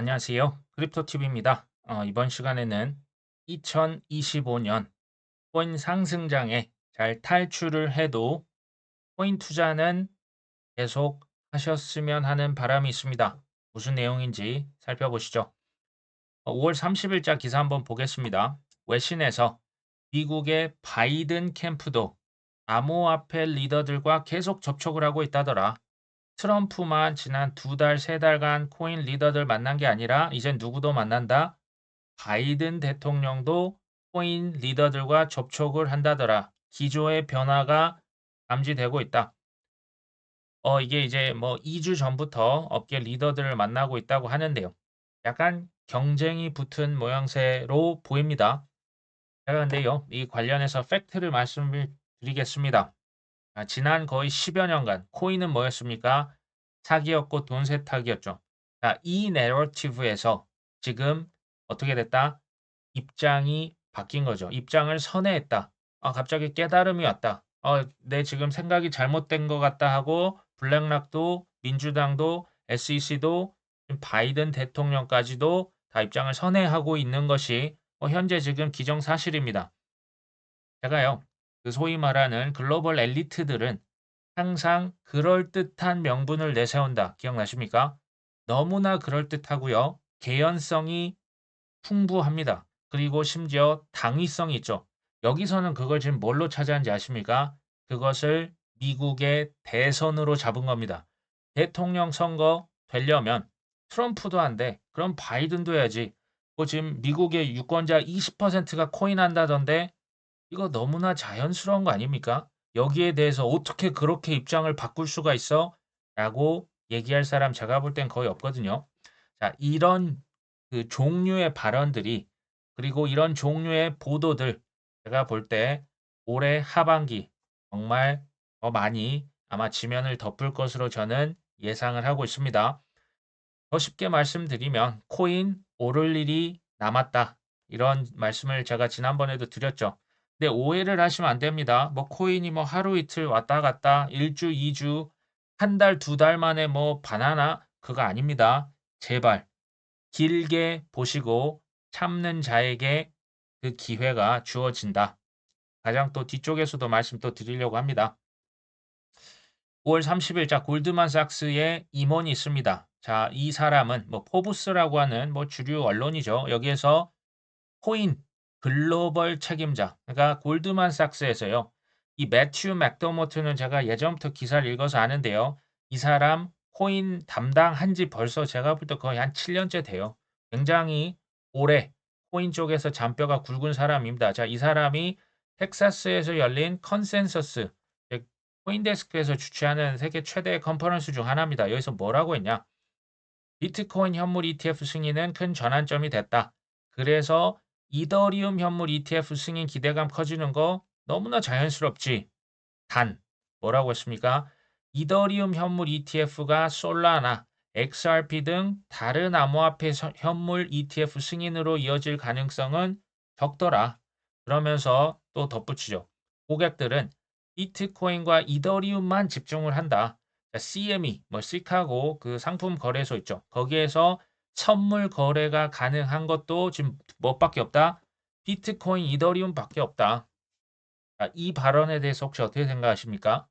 안녕하세요. 크립토TV입니다. 이번 시간에는 2025년 코인 상승장에 잘 탈출을 해도 코인 투자는 계속 하셨으면 하는 바람이 있습니다. 무슨 내용인지 살펴보시죠. 5월 30일자 기사 한번 보겠습니다. 외신에서 미국의 바이든 캠프도 암호화폐 리더들과 계속 접촉을 하고 있다더라. 트럼프만 지난 2달, 3달간 코인 리더들 만난 게 아니라 이젠 누구도 만난다. 바이든 대통령도 코인 리더들과 접촉을 한다더라. 기조의 변화가 감지되고 있다. 이게 이제 뭐 2주 전부터 업계 리더들을 만나고 있다고 하는데요. 약간 경쟁이 붙은 모양새로 보입니다. 제가 근데요, 이 관련해서 팩트를 말씀을 드리겠습니다. 지난 거의 10여 년간 코인은 뭐였습니까? 사기였고 돈 세탁이었죠. 자, 이 내러티브에서 지금 어떻게 됐다? 입장이 바뀐 거죠. 입장을 선회했다. 갑자기 깨달음이 왔다. 내 지금 생각이 잘못된 것 같다 하고 블랙락도 민주당도 SEC도 바이든 대통령까지도 다 입장을 선회하고 있는 것이 현재 지금 기정사실입니다. 제가요, 그 소위 말하는 글로벌 엘리트들은 항상 그럴듯한 명분을 내세운다. 기억나십니까? 너무나 그럴듯하고요. 개연성이 풍부합니다. 그리고 심지어 당위성이 있죠. 여기서는 그걸 지금 뭘로 차지하는지 아십니까? 그것을 미국의 대선으로 잡은 겁니다. 대통령 선거 되려면 트럼프도 안 돼. 그럼 바이든도 해야지. 지금 미국의 유권자 20%가 코인한다던데 이거 너무나 자연스러운 거 아닙니까? 여기에 대해서 어떻게 그렇게 입장을 바꿀 수가 있어? 라고 얘기할 사람 제가 볼 땐 거의 없거든요. 자, 이런 그 종류의 발언들이 그리고 이런 종류의 보도들 제가 볼 때 올해 하반기 정말 더 많이 아마 지면을 덮을 것으로 저는 예상을 하고 있습니다. 더 쉽게 말씀드리면 코인 오를 일이 남았다. 이런 말씀을 제가 지난번에도 드렸죠. 근데 오해를 하시면 안 됩니다. 뭐 코인이 뭐 하루 이틀 왔다 갔다 1주, 2주, 한 달, 2달 만에 뭐 바나나 그거 아닙니다. 제발 길게 보시고 참는 자에게 그 기회가 주어진다. 가장 또 뒤쪽에서도 말씀 또 드리려고 합니다. 5월 30일 자 골드만삭스의 임원이 있습니다. 자, 이 사람은 뭐 포브스라고 하는 뭐 주류 언론이죠. 여기에서 코인 글로벌 책임자, 그러니까 골드만삭스에서요. 이 매튜 맥더모트는 제가 예전부터 기사를 읽어서 아는데요. 이 사람 코인 담당한 지 벌써 제가 볼 때 거의 한 7년째 돼요. 굉장히 오래 코인 쪽에서 잔뼈가 굵은 사람입니다. 자, 이 사람이 텍사스에서 열린 컨센서스, 코인데스크에서 주최하는 세계 최대 컨퍼런스 중 하나입니다. 여기서 뭐라고 했냐? 비트코인 현물 ETF 승인은 큰 전환점이 됐다. 그래서 이더리움 현물 ETF 승인 기대감 커지는 거 너무나 자연스럽지. 단, 뭐라고 했습니까? 이더리움 현물 ETF가 솔라나, XRP 등 다른 암호화폐 현물 ETF 승인으로 이어질 가능성은 적더라. 그러면서 또 덧붙이죠. 고객들은 비트코인과 이더리움만 집중을 한다. CME, 뭐 시카고 그 상품 거래소 있죠. 거기에서 선물 거래가 가능한 것도 지금 뭐밖에 없다? 비트코인, 이더리움밖에 없다. 이 발언에 대해서 혹시 어떻게 생각하십니까?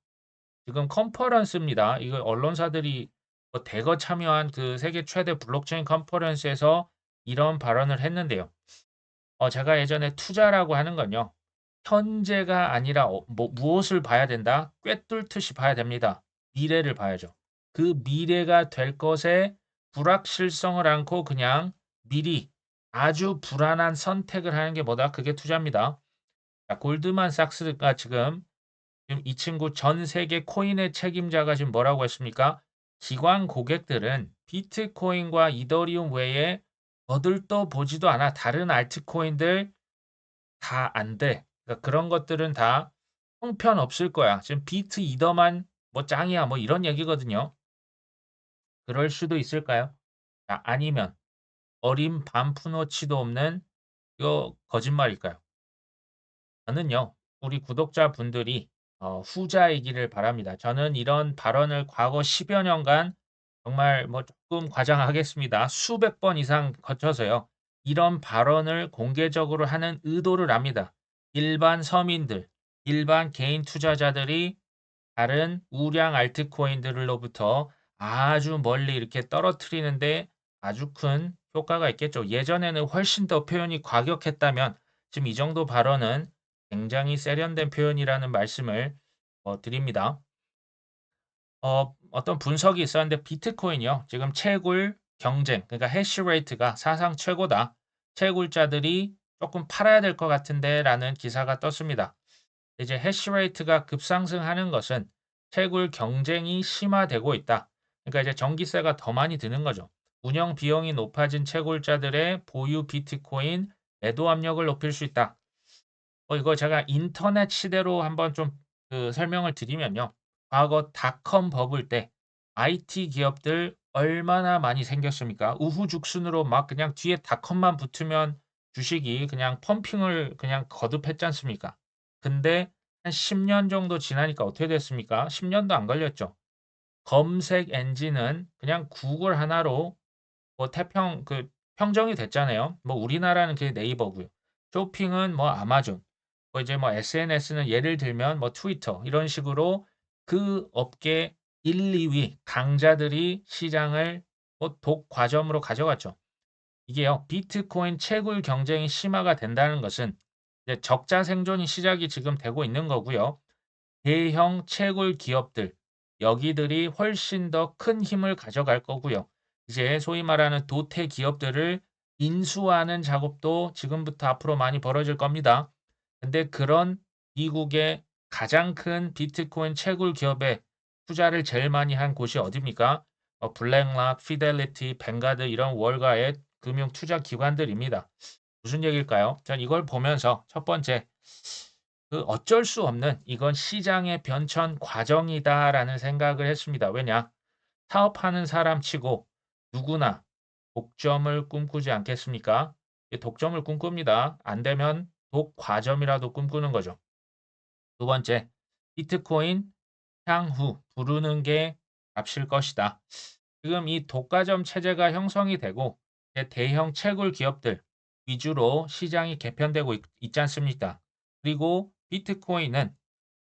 지금 컨퍼런스입니다. 이거 언론사들이 뭐 대거 참여한 그 세계 최대 블록체인 컨퍼런스에서 이런 발언을 했는데요. 제가 예전에 투자라고 하는 건요. 현재가 아니라 뭐 무엇을 봐야 된다? 꿰뚫듯이 봐야 됩니다. 미래를 봐야죠. 그 미래가 될 것에 불확실성을 않고 그냥 미리 아주 불안한 선택을 하는 게 뭐다? 그게 투자입니다. 자, 골드만삭스가 지금 이 친구 전 세계 코인의 책임자가 지금 뭐라고 했습니까? 기관 고객들은 비트코인과 이더리움 외에 거들떠 보지도 않아. 다른 알트코인들 다 안 돼. 그러니까 그런 것들은 다 형편없을 거야. 지금 비트 이더만 뭐 짱이야. 뭐 이런 얘기거든요. 그럴 수도 있을까요? 아니면 어린 반푼어치도 없는 이거 거짓말일까요? 저는요. 우리 구독자분들이 후자이기를 바랍니다. 저는 이런 발언을 과거 10여 년간 정말 뭐 조금 과장하겠습니다. 수백 번 이상 거쳐서요. 이런 발언을 공개적으로 하는 의도를 압니다. 일반 서민들, 일반 개인 투자자들이 다른 우량 알트코인들로부터 아주 멀리 이렇게 떨어뜨리는데 아주 큰 효과가 있겠죠. 예전에는 훨씬 더 표현이 과격했다면 지금 이 정도 발언은 굉장히 세련된 표현이라는 말씀을 드립니다. 어떤 분석이 있었는데 비트코인이요. 지금 채굴 경쟁, 그러니까 해시레이트가 사상 최고다. 채굴자들이 조금 팔아야 될 것 같은데라는 기사가 떴습니다. 이제 해시레이트가 급상승하는 것은 채굴 경쟁이 심화되고 있다. 그러니까 이제 전기세가 더 많이 드는 거죠. 운영 비용이 높아진 채굴자들의 보유 비트코인 매도 압력을 높일 수 있다. 이거 제가 인터넷 시대로 한번 좀 설명을 드리면요. 과거 닷컴 버블 때 IT 기업들 얼마나 많이 생겼습니까? 우후죽순으로 막 그냥 뒤에 닷컴만 붙으면 주식이 그냥 펌핑을 그냥 거듭했지 않습니까? 근데 한 10년 정도 지나니까 어떻게 됐습니까? 10년도 안 걸렸죠. 검색 엔진은 그냥 구글 하나로 뭐 평정이 됐잖아요. 뭐 우리나라는 그게 네이버고요. 쇼핑은 뭐 아마존, 뭐 이제 뭐 SNS는 예를 들면 뭐 트위터 이런 식으로 그 업계 1, 2위 강자들이 시장을 뭐 독과점으로 가져갔죠. 이게요. 비트코인 채굴 경쟁이 심화가 된다는 것은 이제 적자 생존이 시작이 지금 되고 있는 거고요. 대형 채굴 기업들 여기들이 훨씬 더 큰 힘을 가져갈 거고요. 이제 소위 말하는 도태 기업들을 인수하는 작업도 지금부터 앞으로 많이 벌어질 겁니다. 근데 그런 미국의 가장 큰 비트코인 채굴 기업에 투자를 제일 많이 한 곳이 어디입니까? 블랙락, 피델리티, 뱅가드 이런 월가의 금융 투자 기관들입니다. 무슨 얘기일까요? 전 이걸 보면서 첫 번째, 어쩔 수 없는 이건 시장의 변천 과정이다라는 생각을 했습니다. 왜냐? 사업하는 사람 치고 누구나 독점을 꿈꾸지 않겠습니까? 독점을 꿈꿉니다. 안 되면 독과점이라도 꿈꾸는 거죠. 두 번째, 비트코인 향후 부르는 게 값일 것이다. 지금 이 독과점 체제가 형성이 되고 대형 채굴 기업들 위주로 시장이 개편되고 있지 않습니까? 그리고 비트코인은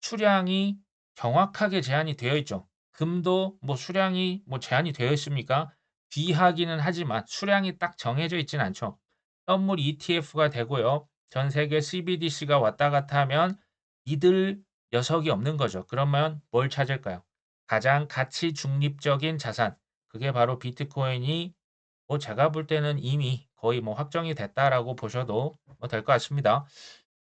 수량이 정확하게 제한이 되어 있죠. 금도 뭐 수량이 뭐 제한이 되어 있습니까? 귀하기는 하지만 수량이 딱 정해져 있진 않죠. 선물 ETF가 되고요. 전 세계 CBDC가 왔다 갔다 하면 이들 녀석이 없는 거죠. 그러면 뭘 찾을까요? 가장 가치 중립적인 자산. 그게 바로 비트코인이 뭐 제가 볼 때는 이미 거의 뭐 확정이 됐다라고 보셔도 될 것 같습니다.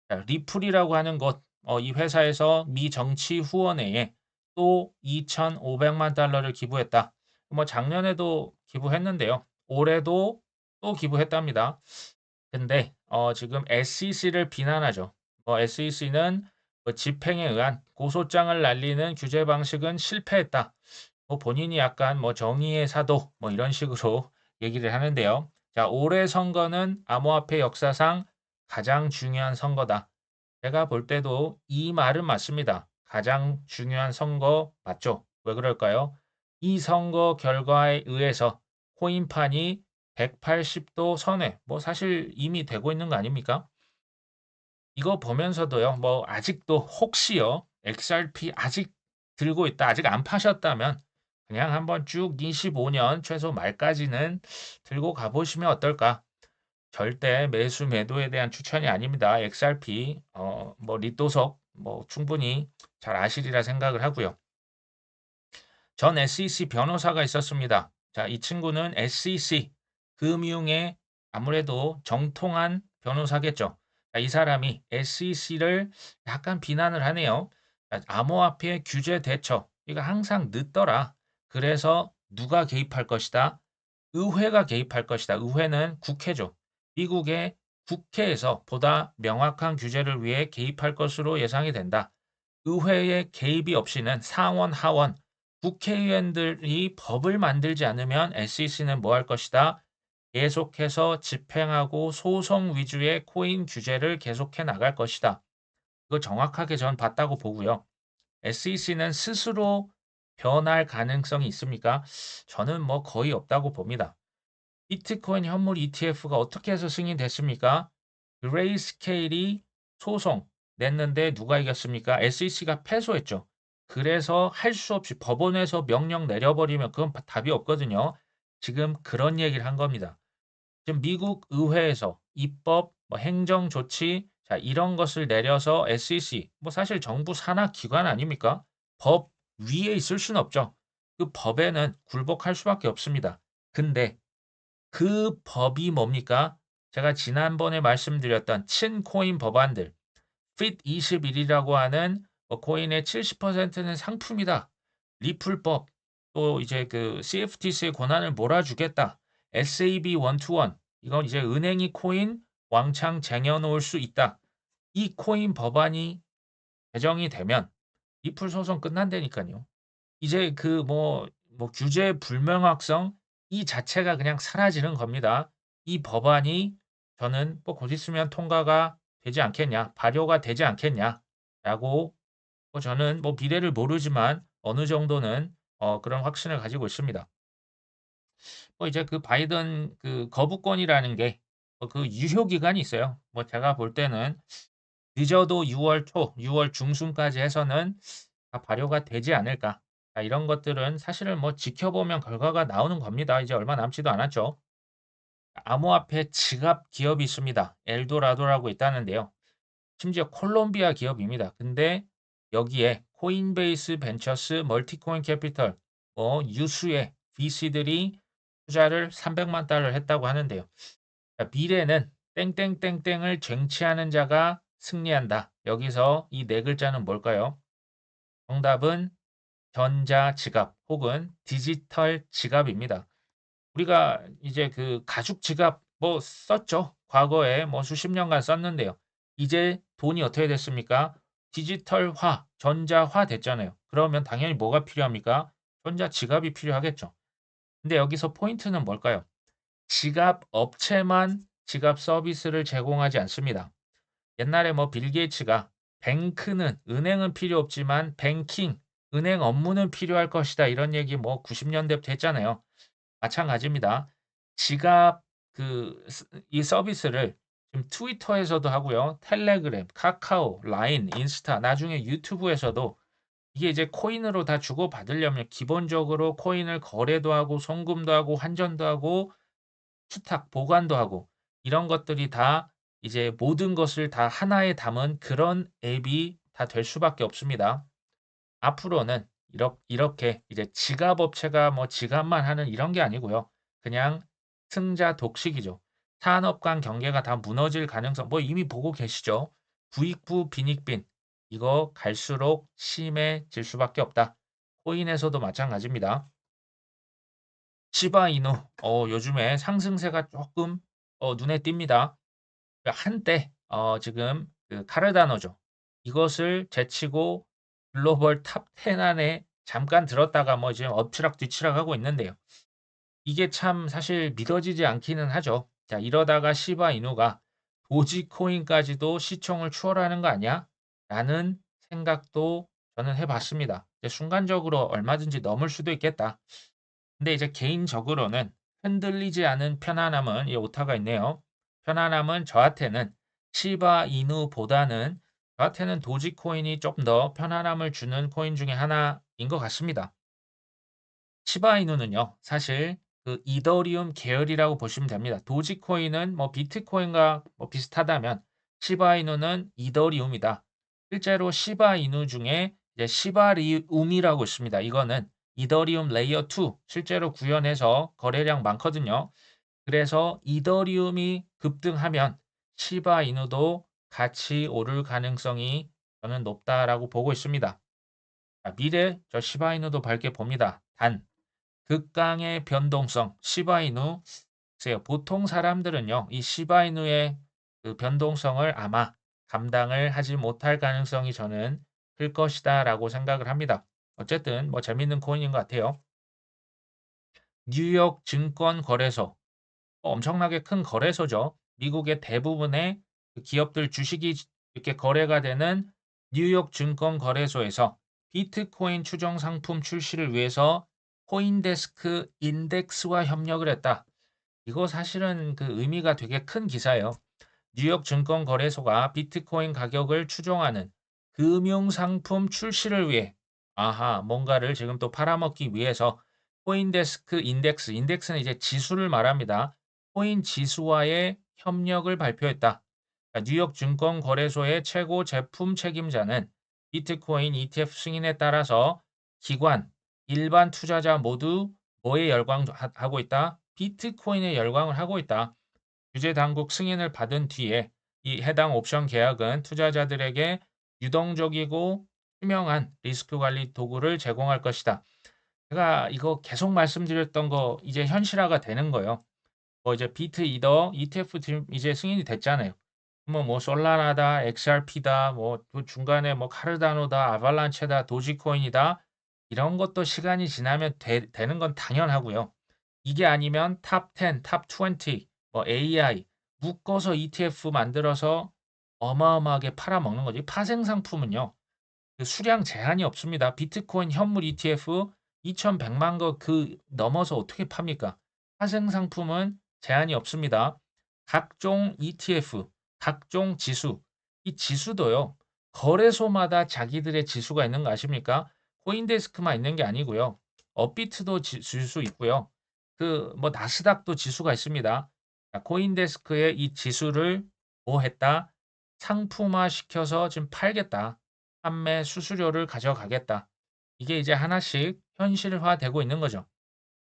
자, 리플이라고 하는 곳, 이 회사에서 미 정치 후원회에 또 2,500만 달러를 기부했다. 뭐 작년에도 기부했는데요. 올해도 또 기부했답니다. 근데 지금 SEC를 비난하죠. SEC는 집행에 의한 고소장을 날리는 규제 방식은 실패했다. 본인이 약간 정의의 사도 이런 식으로 얘기를 하는데요. 자, 올해 선거는 암호화폐 역사상 가장 중요한 선거다. 제가 볼 때도 이 말은 맞습니다. 가장 중요한 선거 맞죠? 왜 그럴까요? 이 선거 결과에 의해서 코인판이 180도 선회, 사실 이미 되고 있는 거 아닙니까? 이거 보면서도요, 아직도 혹시요, XRP 아직 들고 있다, 아직 안 파셨다면 그냥 한번 쭉 25년 최소 말까지는 들고 가보시면 어떨까? 절대 매수 매도에 대한 추천이 아닙니다. XRP, 리또석, 충분히 잘 아시리라 생각을 하고요. 전 SEC 변호사가 있었습니다. 자, 이 친구는 SEC 금융의 아무래도 정통한 변호사겠죠. 자, 이 사람이 SEC를 약간 비난을 하네요. 자, 암호화폐 규제 대처 이거 항상 늦더라. 그래서 누가 개입할 것이다? 의회가 개입할 것이다. 의회는 국회죠. 미국의 국회에서 보다 명확한 규제를 위해 개입할 것으로 예상이 된다. 의회의 개입이 없이는 상원, 하원, 국회의원들이 법을 만들지 않으면 SEC는 뭐 할 것이다? 계속해서 집행하고 소송 위주의 코인 규제를 계속해 나갈 것이다. 이거 정확하게 전 봤다고 보고요. SEC는 스스로 변할 가능성이 있습니까? 저는 뭐 거의 없다고 봅니다. 비트코인 현물 ETF가 어떻게 해서 승인됐습니까? 그레이스케일이 소송 냈는데 누가 이겼습니까? SEC가 패소했죠. 그래서 할 수 없이 법원에서 명령 내려버리면 그건 답이 없거든요. 지금 그런 얘기를 한 겁니다. 지금 미국 의회에서 입법, 뭐 행정 조치, 자, 이런 것을 내려서 SEC, 뭐 사실 정부 산하 기관 아닙니까? 법 위에 있을 수는 없죠. 그 법에는 굴복할 수밖에 없습니다. 근데 그 법이 뭡니까? 제가 지난번에 말씀드렸던 친코인 법안들, FIT21이라고 하는 뭐 코인의 70%는 상품이다. 리플법, 또 이제 그 CFTC의 권한을 몰아주겠다. SAB 121, 이건 이제 은행이 코인 왕창 쟁여놓을 수 있다. 이 코인 법안이 제정이 되면 리플 소송 끝난다니까요. 이제 그 뭐 규제 불명확성 이 자체가 그냥 사라지는 겁니다. 이 법안이 저는 뭐 곧 있으면 통과가 되지 않겠냐, 발효가 되지 않겠냐라고 저는 뭐 미래를 모르지만 어느 정도는 그런 확신을 가지고 있습니다. 이제 그 바이든 그 거부권이라는 게 그 유효 기간이 있어요. 뭐 제가 볼 때는 늦어도 6월 초, 6월 중순까지 해서는 다 발효가 되지 않을까. 자, 이런 것들은 사실은 뭐 지켜보면 결과가 나오는 겁니다. 이제 얼마 남지도 않았죠. 암호화폐 지갑 기업이 있습니다. 엘도라도라고 있다는데요. 심지어 콜롬비아 기업입니다. 근데 여기에 코인베이스 벤처스 멀티코인 캐피털 유수의 VC들이 투자를 300만 달러를 했다고 하는데요. 자, 미래는 땡땡땡땡을 쟁취하는 자가 승리한다. 여기서 이 네 글자는 뭘까요? 정답은 전자지갑 혹은 디지털 지갑입니다. 우리가 이제 그 가죽 지갑 뭐 썼죠. 과거에 뭐 수십 년간 썼는데요. 이제 돈이 어떻게 됐습니까? 디지털화, 전자화 됐잖아요. 그러면 당연히 뭐가 필요합니까? 전자 지갑이 필요하겠죠. 근데 여기서 포인트는 뭘까요? 지갑 업체만 지갑 서비스를 제공하지 않습니다. 옛날에 뭐 빌 게이츠가 뱅크는 은행은 필요 없지만 뱅킹, 은행 업무는 필요할 것이다. 이런 얘기 뭐 90년대부터 했잖아요. 마찬가지입니다. 지갑 이 서비스를 지금 트위터에서도 하고요. 텔레그램, 카카오, 라인, 인스타, 나중에 유튜브에서도 이게 이제 코인으로 다 주고받으려면 기본적으로 코인을 거래도 하고 송금도 하고 환전도 하고 수탁, 보관도 하고 이런 것들이 다 이제 모든 것을 다 하나에 담은 그런 앱이 다 될 수밖에 없습니다. 앞으로는 이렇게 이제 지갑 업체가 뭐 지갑만 하는 이런 게 아니고요. 그냥 승자 독식이죠. 산업 간 경계가 다 무너질 가능성 뭐 이미 보고 계시죠. 부익부 빈익빈 이거 갈수록 심해질 수밖에 없다. 코인에서도 마찬가지입니다. 시바이누 요즘에 상승세가 조금 눈에 띕니다. 한때 지금 그 카르다노죠. 이것을 제치고 글로벌 탑 10 안에 잠깐 들었다가 뭐 지금 엎치락뒤치락 하고 있는데요. 이게 참 사실 믿어지지 않기는 하죠. 자, 이러다가 시바이누가 도지코인까지도 시총을 추월하는 거 아니야? 라는 생각도 저는 해봤습니다. 순간적으로 얼마든지 넘을 수도 있겠다. 근데 이제 개인적으로는 흔들리지 않은 편안함은 이 오타가 있네요. 편안함은 저한테는 시바 이누보다는 저한테는 도지코인이 좀 더 편안함을 주는 코인 중에 하나인 것 같습니다. 시바 이누는요, 사실 그 이더리움 계열이라고 보시면 됩니다. 도지코인은 뭐 비트코인과 뭐 비슷하다면 시바 이누는 이더리움이다. 실제로 시바 이누 중에 이제 시바리움이라고 있습니다. 이거는 이더리움 레이어 2 실제로 구현해서 거래량 많거든요. 그래서 이더리움이 급등하면 시바 이누도 같이 오를 가능성이 저는 높다라고 보고 있습니다. 자, 미래 저 시바 이누도 밝게 봅니다. 단 극강의 변동성 시바 이누 글쎄요. 보통 사람들은요. 이 시바 이누의 그 변동성을 아마 감당을 하지 못할 가능성이 저는 클 것이다라고 생각을 합니다. 어쨌든 뭐 재밌는 코인인 것 같아요. 뉴욕 증권거래소 엄청나게 큰 거래소죠. 미국의 대부분의 그 기업들 주식이 이렇게 거래가 되는 뉴욕 증권거래소에서 비트코인 추정 상품 출시를 위해서 코인데스크 인덱스와 협력을 했다. 이거 사실은 그 의미가 되게 큰 기사예요. 뉴욕 증권거래소가 비트코인 가격을 추종하는 금융상품 출시를 위해 뭔가를 지금 또 팔아먹기 위해서 코인데스크 인덱스는 이제 지수를 말합니다. 코인 지수와의 협력을 발표했다. 뉴욕 증권거래소의 최고 제품 책임자는 비트코인 ETF 승인에 따라서 기관, 일반 투자자 모두 뭐에 열광하고 있다? 비트코인에 열광을 하고 있다. 규제 당국 승인을 받은 뒤에 이 해당 옵션 계약은 투자자들에게 유동적이고 투명한 리스크 관리 도구를 제공할 것이다. 제가 이거 계속 말씀드렸던 거 이제 현실화가 되는 거예요. 이제 비트 이더 ETF 지금 이제 승인이 됐잖아요. 그러면 뭐 솔라나다, XRP다, 그 중간에 뭐 카르다노다, 아발란체다, 도지코인이다 이런 것도 시간이 지나면 되는 건 당연하고요. 이게 아니면 탑 10, 탑 20, 뭐 AI 묶어서 ETF 만들어서 어마어마하게 팔아먹는 거지. 파생 상품은요. 그 수량 제한이 없습니다. 비트코인 현물 ETF 2,100만 거 넘어서 어떻게 팝니까? 파생 상품은 제한이 없습니다. 각종 ETF, 각종 지수, 이 지수도요. 거래소마다 자기들의 지수가 있는 거 아십니까? 코인데스크만 있는 게 아니고요. 업비트도 지수 있고요. 뭐 나스닥도 지수가 있습니다. 코인데스크의 이 지수를 뭐 했다? 상품화 시켜서 지금 팔겠다. 판매 수수료를 가져가겠다. 이게 이제 하나씩 현실화되고 있는 거죠.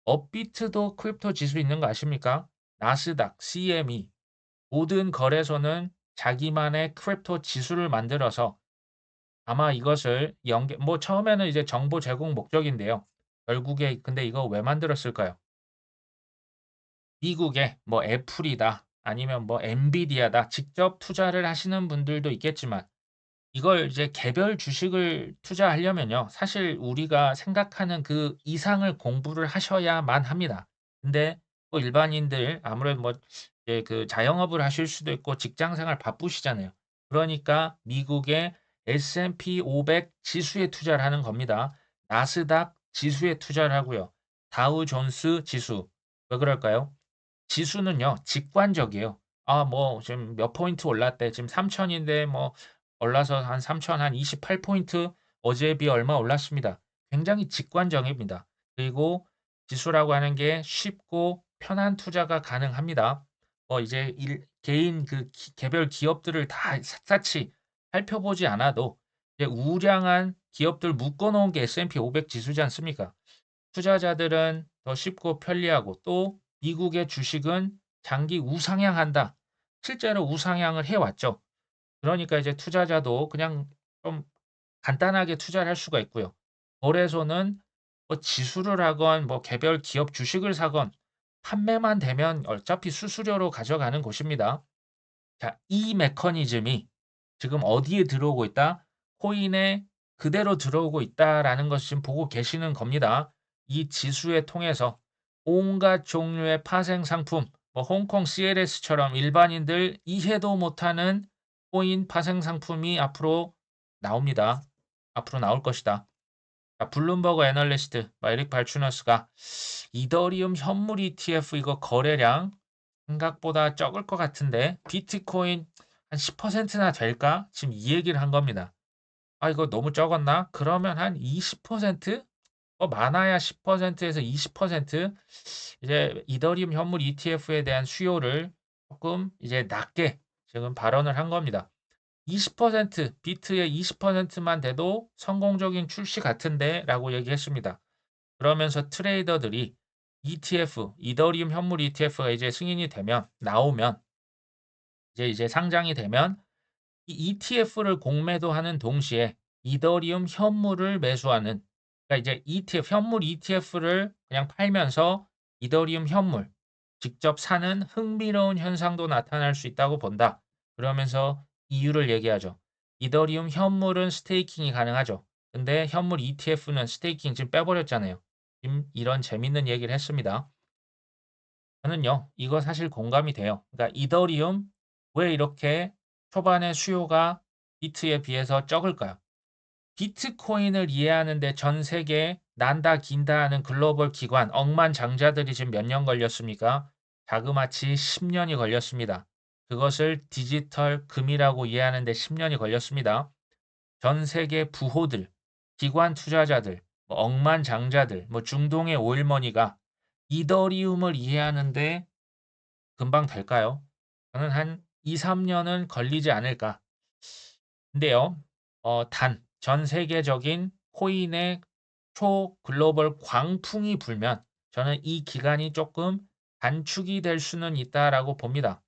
업비트도 크립토 지수 있는 거 아십니까? 나스닥, CME 모든 거래소는 자기만의 크립토 지수를 만들어서 아마 이것을 처음에는 이제 정보 제공 목적인데요. 결국에 근데 이거 왜 만들었을까요? 미국의 뭐 애플이다 아니면 뭐 엔비디아다 직접 투자를 하시는 분들도 있겠지만 이걸 이제 개별 주식을 투자하려면요. 사실 우리가 생각하는 그 이상을 공부를 하셔야만 합니다. 근데 또 일반인들 아무래도 뭐 이제 그 자영업을 하실 수도 있고 직장 생활 바쁘시잖아요. 그러니까 미국의 S&P 500 지수에 투자를 하는 겁니다. 나스닥 지수에 투자를 하고요. 다우 존스 지수. 왜 그럴까요? 지수는요, 직관적이에요. 지금 몇 포인트 올랐대. 지금 3,000인데 올라서 한 3,000, 한 28포인트 어제에 비해 얼마 올랐습니다. 굉장히 직관적입니다. 그리고 지수라고 하는 게 쉽고 편한 투자가 가능합니다. 이제 개인 개별 기업들을 다 샅샅이 살펴보지 않아도 이제 우량한 기업들 묶어놓은 게 S&P 500 지수지 않습니까? 투자자들은 더 쉽고 편리하고 또 미국의 주식은 장기 우상향한다. 실제로 우상향을 해왔죠. 그러니까 이제 투자자도 그냥 좀 간단하게 투자를 할 수가 있고요. 거래소는 뭐 지수를 하건 뭐 개별 기업 주식을 사건 판매만 되면 어차피 수수료로 가져가는 곳입니다. 자, 이 메커니즘이 지금 어디에 들어오고 있다? 코인에 그대로 들어오고 있다라는 것을 지금 보고 계시는 겁니다. 이 지수에 통해서 온갖 종류의 파생 상품, 뭐 홍콩 CLS처럼 일반인들 이해도 못하는 코인 파생 상품이 앞으로 나옵니다. 앞으로 나올 것이다. 자, 블룸버그 애널리스트 에릭 발추너스가 이더리움 현물 ETF 이거 거래량 생각보다 적을 것 같은데 비트코인 한 10%나 될까? 지금 이 얘기를 한 겁니다. 이거 너무 적었나? 그러면 한 20%? 많아야 10%에서 20% 이제 이더리움 현물 ETF에 대한 수요를 조금 이제 낮게 지금 발언을 한 겁니다. 20% 비트의 20%만 돼도 성공적인 출시 같은데 라고 얘기했습니다. 그러면서 트레이더들이 ETF, 이더리움 현물 ETF가 이제 승인이 되면 나오면 이제 상장이 되면 이 ETF를 공매도하는 동시에 이더리움 현물을 매수하는 그러니까 이제 ETF 현물 ETF를 그냥 팔면서 이더리움 현물 직접 사는 흥미로운 현상도 나타날 수 있다고 본다. 그러면서 이유를 얘기하죠. 이더리움 현물은 스테이킹이 가능하죠. 근데 현물 ETF는 스테이킹 지금 빼버렸잖아요. 지금 이런 재밌는 얘기를 했습니다. 저는요, 이거 사실 공감이 돼요. 그러니까 이더리움 왜 이렇게 초반에 수요가 비트에 비해서 적을까요? 비트코인을 이해하는데 전 세계 난다 긴다 하는 글로벌 기관 억만장자들이 지금 몇 년 걸렸습니까? 자그마치 10년이 걸렸습니다. 그것을 디지털 금이라고 이해하는데 10년이 걸렸습니다. 전 세계 부호들, 기관 투자자들, 뭐 억만장자들, 뭐 중동의 오일머니가 이더리움을 이해하는데 금방 될까요? 저는 한 2~3년은 걸리지 않을까. 근데요, 단 전 세계적인 코인의 초글로벌 광풍이 불면 저는 이 기간이 조금 단축이 될 수는 있다라고 봅니다.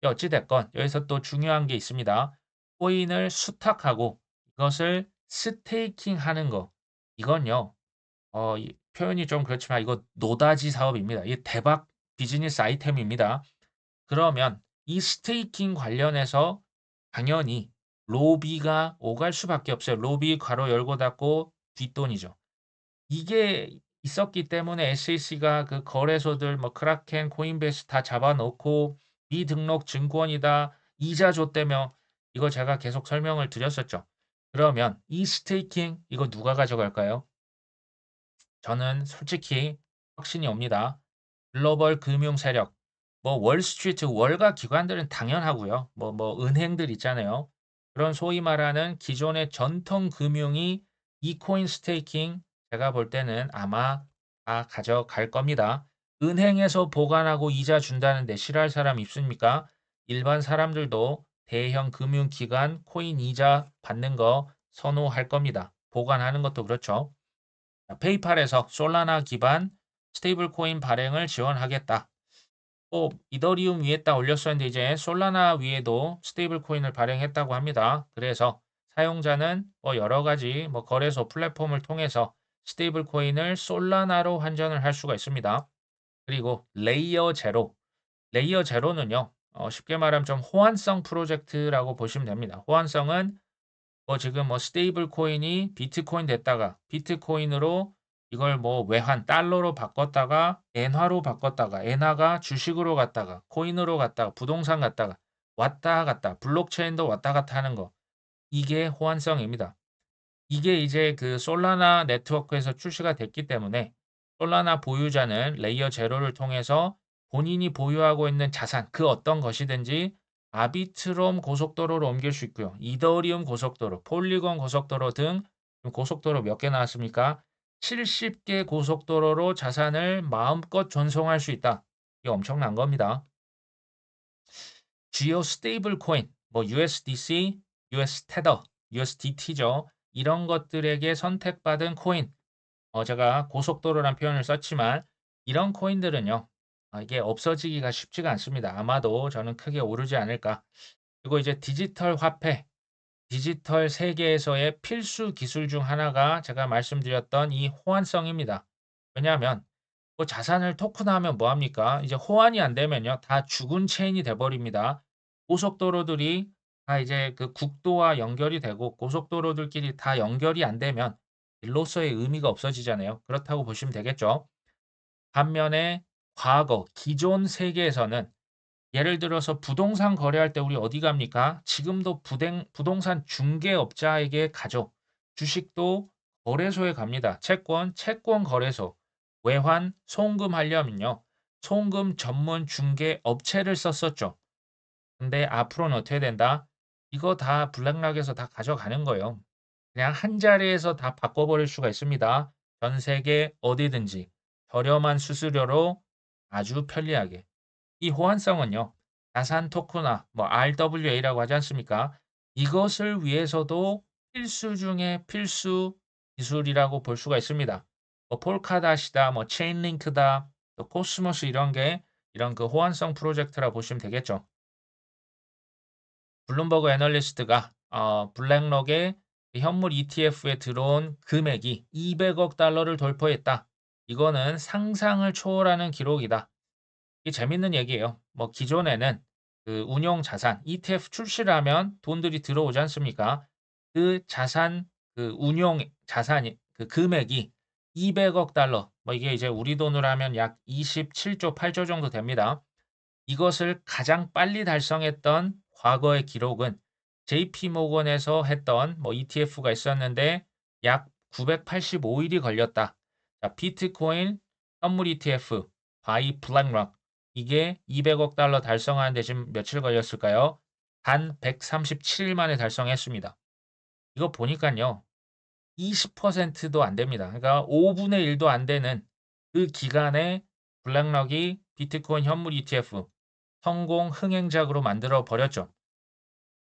어찌 됐건 여기서 또 중요한 게 있습니다. 코인을 수탁하고 이것을 스테이킹하는 거. 이건요. 이 표현이 좀 그렇지만 이거 노다지 사업입니다. 이게 대박 비즈니스 아이템입니다. 그러면 이 스테이킹 관련해서 당연히 로비가 오갈 수밖에 없어요. 로비 괄호 열고 닫고 뒷돈이죠. 이게 있었기 때문에 SEC가 그 거래소들 뭐 크라켄, 코인베이스 다 잡아놓고 미등록 증권이다, 이자 줬다며 이거 제가 계속 설명을 드렸었죠. 그러면 이 스테이킹 이거 누가 가져갈까요? 저는 솔직히 확신이 옵니다. 글로벌 금융 세력, 뭐 월스트리트 월가 기관들은 당연하고요. 뭐 은행들 있잖아요. 그런 소위 말하는 기존의 전통 금융이 이 코인 스테이킹 제가 볼 때는 아마 다 가져갈 겁니다. 은행에서 보관하고 이자 준다는데 싫어할 사람 있습니까? 일반 사람들도 대형 금융기관 코인 이자 받는 거 선호할 겁니다. 보관하는 것도 그렇죠. 페이팔에서 솔라나 기반 스테이블 코인 발행을 지원하겠다. 이더리움 위에다 올렸었는데 이제 솔라나 위에도 스테이블 코인을 발행했다고 합니다. 그래서 사용자는 여러 가지 거래소 플랫폼을 통해서 스테이블 코인을 솔라나로 환전을 할 수가 있습니다. 그리고 레이어 제로. 레이어 제로는요. 쉽게 말하면 좀 호환성 프로젝트라고 보시면 됩니다. 호환성은 지금 스테이블 코인이 비트코인 됐다가 비트코인으로 이걸 외환 달러로 바꿨다가 엔화로 바꿨다가 엔화가 주식으로 갔다가 코인으로 갔다가 부동산 갔다가 왔다 갔다 블록체인도 왔다 갔다 하는 거. 이게 호환성입니다. 이게 이제 그 솔라나 네트워크에서 출시가 됐기 때문에 솔라나 보유자는 레이어 제로를 통해서 본인이 보유하고 있는 자산 그 어떤 것이든지 아비트롬 고속도로로 옮길 수 있고요. 이더리움 고속도로, 폴리곤 고속도로 등 고속도로 몇 개 나왔습니까? 70개 고속도로로 자산을 마음껏 전송할 수 있다. 이게 엄청난 겁니다. 지오 스테이블 코인, USDC, US 테더, USDT죠. 이런 것들에게 선택받은 코인. 제가 고속도로란 표현을 썼지만 이런 코인들은요. 이게 없어지기가 쉽지가 않습니다. 아마도 저는 크게 오르지 않을까. 그리고 이제 디지털 화폐, 디지털 세계에서의 필수 기술 중 하나가 제가 말씀드렸던 이 호환성입니다. 왜냐하면 자산을 토큰화하면 뭐합니까? 이제 호환이 안 되면요. 다 죽은 체인이 돼버립니다. 고속도로들이 다 이제 그 국도와 연결이 되고 고속도로들끼리 다 연결이 안 되면 일로서의 의미가 없어지잖아요. 그렇다고 보시면 되겠죠. 반면에 과거, 기존 세계에서는 예를 들어서 부동산 거래할 때 우리 어디 갑니까? 지금도 부동산 중개업자에게 가죠. 주식도 거래소에 갑니다. 채권 거래소. 외환, 송금 하려면요. 송금 전문 중개 업체를 썼었죠. 근데 앞으로는 어떻게 된다? 이거 다 블랙락에서 다 가져가는 거예요. 그냥 한 자리에서 다 바꿔버릴 수가 있습니다. 전 세계 어디든지 저렴한 수수료로 아주 편리하게. 이 호환성은요. 자산 토큰화, RWA라고 하지 않습니까? 이것을 위해서도 필수 중에 필수 기술이라고 볼 수가 있습니다. 폴카닷이다, 체인링크다, 또 코스모스 이런 그 호환성 프로젝트라 보시면 되겠죠. 블룸버그 애널리스트가 블랙록의 현물 ETF에 들어온 금액이 200억 달러를 돌파했다. 이거는 상상을 초월하는 기록이다. 이게 재밌는 얘기예요. 기존에는 그 운용 자산 ETF 출시를 하면 돈들이 들어오지 않습니까? 그 자산 그 운용 자산이 그 금액이 200억 달러. 이게 이제 우리 돈으로 하면 약 27조 8조 정도 됩니다. 이것을 가장 빨리 달성했던 과거의 기록은 JP 모건에서 했던 뭐 ETF가 있었는데 약 985일이 걸렸다. 자, 비트코인 선물 ETF 바이 블랙락 이게 200억 달러 달성하는데 지금 며칠 걸렸을까요? 단 137일 만에 달성했습니다. 이거 보니까요. 20%도 안 됩니다. 그러니까 5분의 1도 안 되는 그 기간에 블랙락이 비트코인 현물 ETF 성공 흥행작으로 만들어 버렸죠.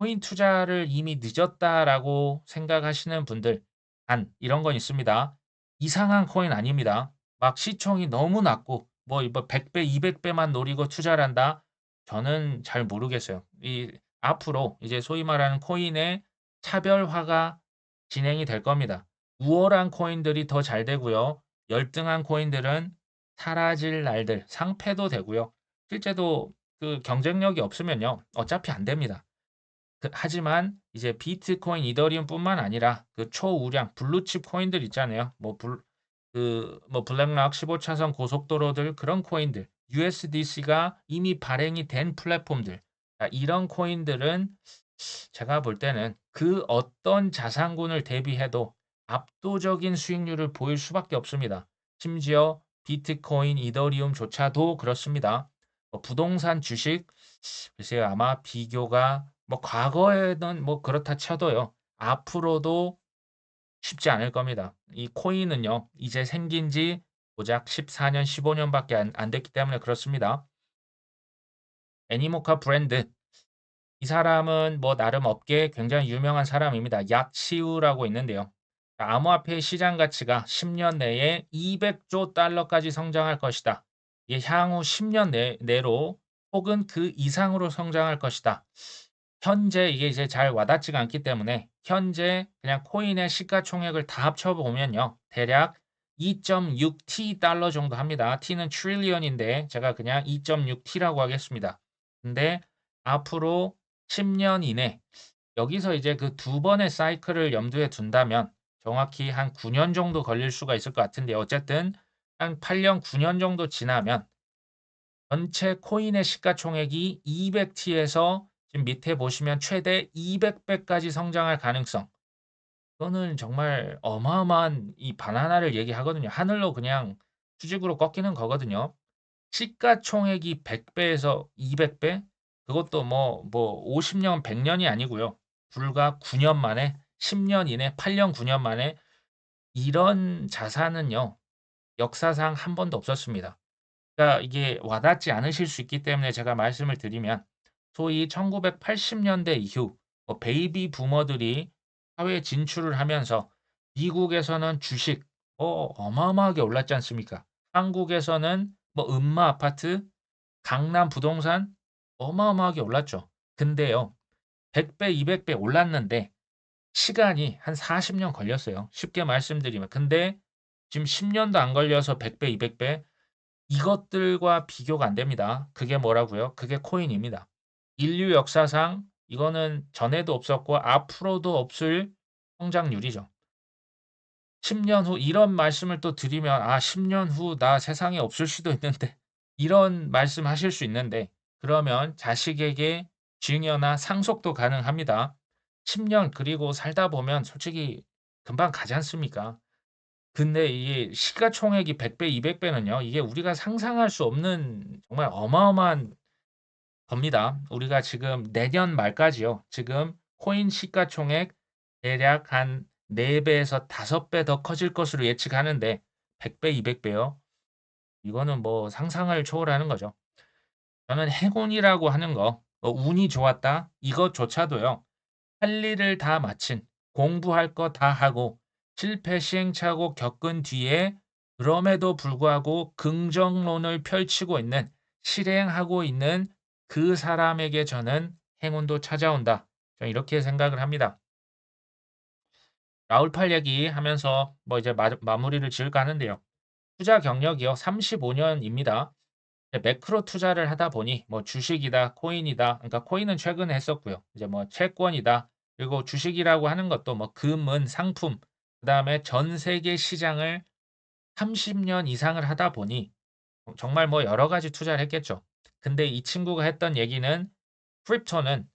코인 투자를 이미 늦었다라고 생각하시는 분들, 단 이런 건 있습니다. 이상한 코인 아닙니다. 막 시총이 너무 낮고 뭐 100배, 200배만 노리고 투자를 한다? 저는 잘 모르겠어요. 이 앞으로 이제 소위 말하는 코인의 차별화가 진행이 될 겁니다. 우월한 코인들이 더 잘 되고요. 열등한 코인들은 사라질 날들, 상패도 되고요. 실제도 그 경쟁력이 없으면요. 어차피 안 됩니다. 하지만 이제 비트코인, 이더리움뿐만 아니라 그 초우량 블루칩 코인들 있잖아요. 뭐 블랙락 15차선 고속도로들 그런 코인들, USDC가 이미 발행이 된 플랫폼들. 자, 이런 코인들은 제가 볼 때는 그 어떤 자산군을 대비해도 압도적인 수익률을 보일 수밖에 없습니다. 심지어 비트코인, 이더리움조차도 그렇습니다. 부동산 주식 글쎄요. 아마 비교가 뭐 과거에는 뭐 그렇다 쳐도요. 앞으로도 쉽지 않을 겁니다. 이 코인은요. 이제 생긴 지 고작 14년, 15년밖에 안 됐기 때문에 그렇습니다. 애니모카 브랜드. 이 사람은 뭐 나름 업계에 굉장히 유명한 사람입니다. 약치우라고 있는데요. 암호화폐 시장 가치가 10년 내에 200조 달러까지 성장할 것이다. 이게 향후 10년 내로 혹은 그 이상으로 성장할 것이다. 현재 이게 이제 잘 와닿지가 않기 때문에 현재 그냥 코인의 시가총액을 다 합쳐보면요. 대략 2.6T 달러 정도 합니다. T는 트릴리언인데 제가 그냥 2.6T라고 하겠습니다. 근데 앞으로 10년 이내 여기서 이제 그 두 번의 사이클을 염두에 둔다면 정확히 한 9년 정도 걸릴 수가 있을 것 같은데 어쨌든 한 8년, 9년 정도 지나면 전체 코인의 시가총액이 200T에서 지금 밑에 보시면 최대 200배까지 성장할 가능성. 이거는 정말 어마어마한 이 바나나를 얘기하거든요. 하늘로 그냥 수직으로 꺾이는 거거든요. 시가총액이 100배에서 200배? 그것도 뭐 50년, 100년이 아니고요. 불과 9년 만에, 10년 이내, 8년, 9년 만에 이런 자산은요. 역사상 한 번도 없었습니다. 그러니까 이게 와닿지 않으실 수 있기 때문에 제가 말씀을 드리면 소위 1980년대 이후 베이비 부머들이 사회에 진출을 하면서 미국에서는 주식 어마어마하게 올랐지 않습니까? 한국에서는 뭐 음마 아파트, 강남 부동산 어마어마하게 올랐죠. 근데요. 100배, 200배 올랐는데 시간이 한 40년 걸렸어요. 쉽게 말씀드리면. 근데 지금 10년도 안 걸려서 100배, 200배 이것들과 비교가 안 됩니다. 그게 뭐라고요? 그게 코인입니다. 인류 역사상 이거는 전에도 없었고 앞으로도 없을 성장률이죠. 10년 후 이런 말씀을 또 드리면 10년 후 나 세상에 없을 수도 있는데 이런 말씀하실 수 있는데 그러면 자식에게 증여나 상속도 가능합니다. 10년 그리고 살다 보면 솔직히 금방 가지 않습니까? 근데 이게 시가총액이 100배, 200배는요. 이게 우리가 상상할 수 없는 정말 어마어마한 겁니다. 우리가 지금 내년 말까지요. 지금 코인 시가총액 대략 한 4배에서 5배 더 커질 것으로 예측하는데 100배, 200배요. 이거는 뭐 상상을 초월하는 거죠. 저는 행운이라고 하는 거, 운이 좋았다 이것조차도요. 할 일을 다 마친, 공부할 거 다 하고 실패 시행착오 겪은 뒤에 그럼에도 불구하고 긍정론을 펼치고 있는, 실행하고 있는 그 사람에게 저는 행운도 찾아온다. 저는 이렇게 생각을 합니다. 라울팔 얘기하면서 뭐 이제 마무리를 지을까 하는데요. 투자 경력이요. 35년입니다. 매크로 투자를 하다 보니 뭐 주식이다, 코인이다. 그러니까 코인은 최근에 했었고요. 이제 뭐 채권이다. 그리고 주식이라고 하는 것도 뭐 금은 상품, 그다음에 전 세계 시장을 30년 이상을 하다 보니 정말 뭐 여러 가지 투자를 했겠죠. 근데 이 친구가 했던 얘기는 크립토는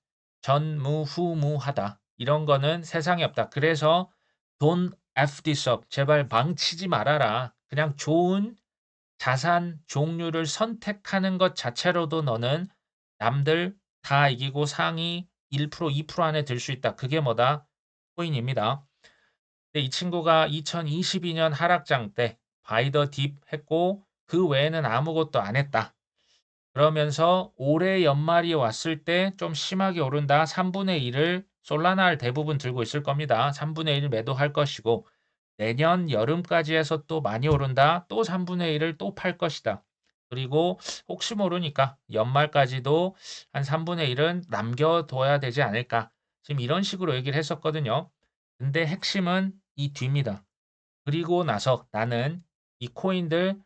전무후무하다. 이런 거는 세상에 없다. 그래서 Don't F this up. 제발 망치지 말아라. 그냥 좋은 자산 종류를 선택하는 것 자체로도 너는 남들 다 이기고 상위 1% 2% 안에 들 수 있다. 그게 뭐다? 코인입니다. 근데 이 친구가 2022년 하락장 때 바이 더 딥 했고 그 외에는 아무것도 안 했다. 그러면서 올해 연말이 왔을 때 좀 심하게 오른다. 3분의 1을 솔라나를 대부분 들고 있을 겁니다. 3분의 1 매도할 것이고 내년 여름까지 해서 또 많이 오른다. 또 3분의 1을 또 팔 것이다. 그리고 혹시 모르니까 연말까지도 한 3분의 1은 남겨둬야 되지 않을까. 지금 이런 식으로 얘기를 했었거든요. 근데 핵심은 이 뒤입니다. 그리고 나서 나는 이 코인들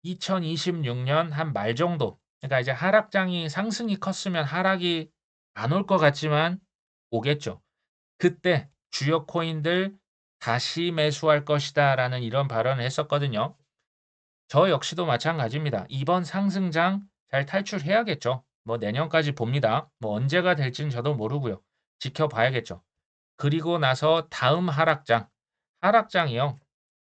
2026년 한 말 정도, 그러니까 이제 하락장이 상승이 컸으면 하락이 안 올 것 같지만 오겠죠. 그때 주요 코인들 다시 매수할 것이다 라는 이런 발언을 했었거든요. 저 역시도 마찬가지입니다. 이번 상승장 잘 탈출해야겠죠. 뭐 내년까지 봅니다. 뭐 언제가 될지는 저도 모르고요. 지켜봐야겠죠. 그리고 나서 다음 하락장, 하락장이요.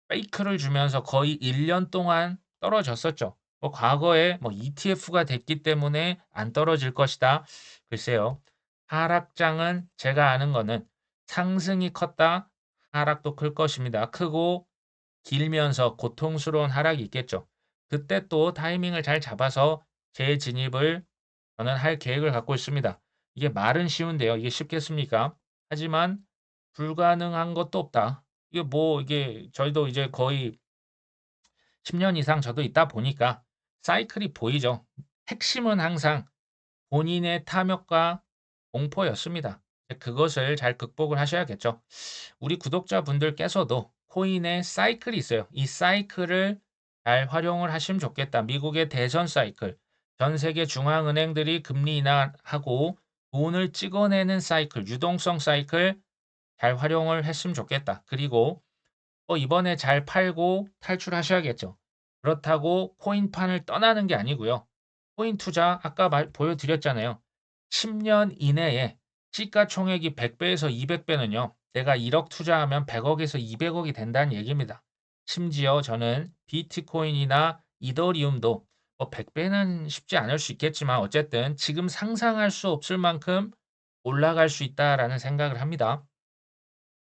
페이크를 주면서 거의 1년 동안 떨어졌었죠. 뭐 과거에 뭐 ETF가 됐기 때문에 안 떨어질 것이다. 글쎄요. 하락장은 제가 아는 거는 상승이 컸다. 하락도 클 것입니다. 크고 길면서 고통스러운 하락이 있겠죠. 그때 또 타이밍을 잘 잡아서 재진입을 저는 할 계획을 갖고 있습니다. 이게 말은 쉬운데요. 이게 쉽겠습니까? 하지만 불가능한 것도 없다. 이게 뭐 이게 저희도 이제 거의 10년 이상 저도 있다 보니까 사이클이 보이죠. 핵심은 항상 본인의 탐욕과 공포였습니다. 그것을 잘 극복을 하셔야겠죠. 우리 구독자분들께서도 코인의 사이클이 있어요. 이 사이클을 잘 활용을 하시면 좋겠다. 미국의 대선 사이클, 전 세계 중앙은행들이 금리 인하하고 돈을 찍어내는 사이클, 유동성 사이클 잘 활용을 했으면 좋겠다. 그리고 이번에 잘 팔고 탈출하셔야겠죠. 그렇다고 코인판을 떠나는 게 아니고요. 코인 투자 아까 보여드렸잖아요. 10년 이내에 시가총액이 100배에서 200배는요. 내가 1억 투자하면 100억에서 200억이 된다는 얘기입니다. 심지어 저는 비트코인이나 이더리움도 100배는 쉽지 않을 수 있겠지만 어쨌든 지금 상상할 수 없을 만큼 올라갈 수 있다라는 생각을 합니다.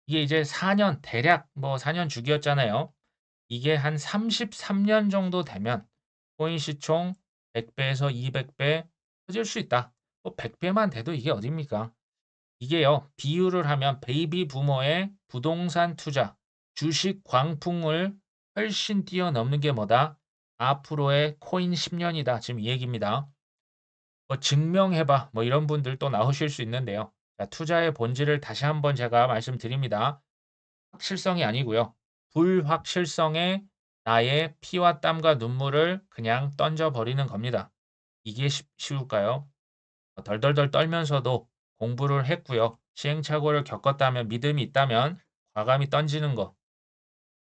이게 이제 4년 대략 4년 주기였잖아요. 이게 한 33년 정도 되면 코인 시총 100배에서 200배 커질 수 있다. 100배만 돼도 이게 어딥니까? 이게요. 비유를 하면 베이비 부머의 부동산 투자, 주식 광풍을 훨씬 뛰어넘는 게 뭐다? 앞으로의 코인 10년이다. 지금 이 얘기입니다. 증명해봐. 이런 분들 또 나오실 수 있는데요. 자, 투자의 본질을 다시 한번 제가 말씀드립니다. 확실성이 아니고요. 불확실성에 나의 피와 땀과 눈물을 그냥 던져버리는 겁니다. 이게 쉬울까요? 덜덜덜 떨면서도 공부를 했고요. 시행착오를 겪었다면 믿음이 있다면 과감히 던지는 거.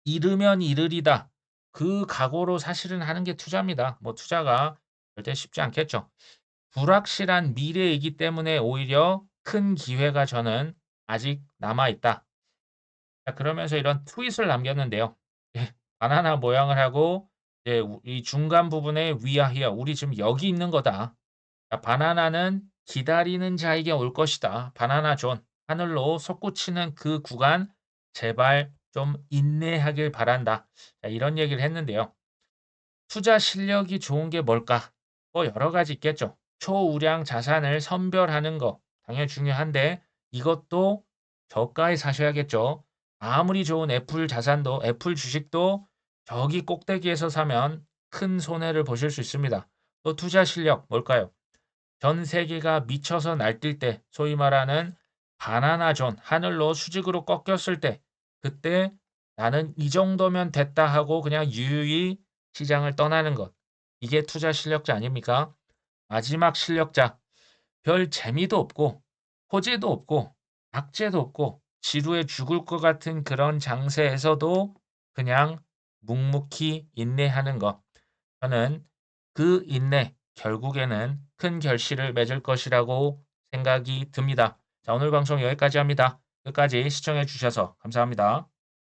잃으면 잃으리다. 그 각오로 사실은 하는 게 투자입니다. 투자가 절대 쉽지 않겠죠. 불확실한 미래이기 때문에 오히려 큰 기회가 저는 아직 남아있다. 자, 그러면서 이런 트윗을 남겼는데요. 예, 바나나 모양을 하고 이 중간 부분에 위아히야 우리 지금 여기 있는 거다. 자, 바나나는 기다리는 자에게 올 것이다. 바나나 존 하늘로 솟구치는 그 구간 제발 좀 인내하길 바란다. 자, 이런 얘기를 했는데요. 투자 실력이 좋은 게 뭘까? 여러 가지 있겠죠. 초우량 자산을 선별하는 거 당연히 중요한데 이것도 저가에 사셔야겠죠. 아무리 좋은 애플 자산도 애플 주식도 저기 꼭대기에서 사면 큰 손해를 보실 수 있습니다. 또 투자 실력 뭘까요? 전 세계가 미쳐서 날뛸 때 소위 말하는 바나나 존 하늘로 수직으로 꺾였을 때 그때 나는 이 정도면 됐다 하고 그냥 유유히 시장을 떠나는 것. 이게 투자 실력자 아닙니까? 마지막 실력자. 별 재미도 없고 호재도 없고 악재도 없고 지루해 죽을 것 같은 그런 장세에서도 그냥 묵묵히 인내하는 것. 저는 그 인내 결국에는 큰 결실을 맺을 것이라고 생각이 듭니다. 자, 오늘 방송 여기까지 합니다. 끝까지 시청해 주셔서 감사합니다.